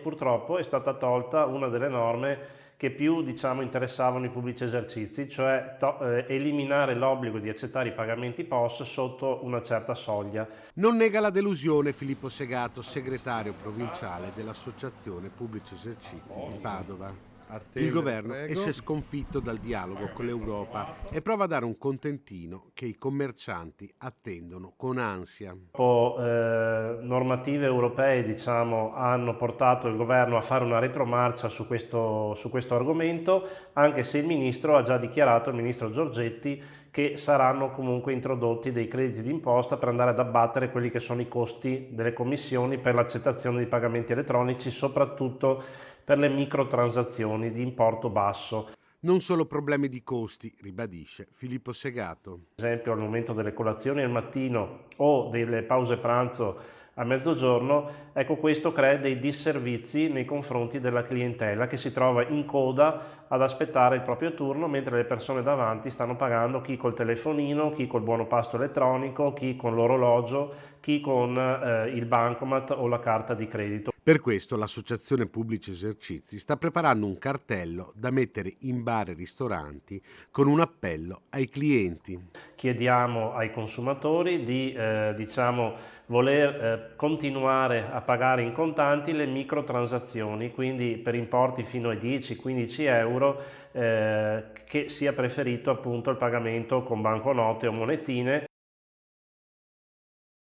purtroppo è stata tolta una delle norme che più interessavano i pubblici esercizi, cioè eliminare l'obbligo di accettare i pagamenti POS sotto una certa soglia. Non nega la delusione Filippo Segato, segretario provinciale dell'Associazione Pubblici Esercizi di Padova. Il governo esce sconfitto dal dialogo con l'Europa e prova a dare un contentino che i commercianti attendono con ansia. Normative europee hanno portato il governo a fare una retromarcia su questo argomento, anche se il ministro ha già dichiarato, il ministro Giorgetti, che saranno comunque introdotti dei crediti d'imposta per andare ad abbattere quelli che sono i costi delle commissioni per l'accettazione di pagamenti elettronici, soprattutto per le microtransazioni di importo basso. Non solo problemi di costi, ribadisce Filippo Segato. Ad esempio all'aumento delle colazioni al mattino o delle pause pranzo a mezzogiorno, ecco, questo crea dei disservizi nei confronti della clientela che si trova in coda ad aspettare il proprio turno, mentre le persone davanti stanno pagando, chi col telefonino, chi col buono pasto elettronico, chi con l'orologio, chi con il bancomat o la carta di credito. Per questo l'Associazione Pubblici Esercizi sta preparando un cartello da mettere in bar e ristoranti con un appello ai clienti. Chiediamo ai consumatori di voler continuare a pagare in contanti le microtransazioni, quindi per importi fino ai 10-15 euro, che sia preferito appunto il pagamento con banconote o monetine,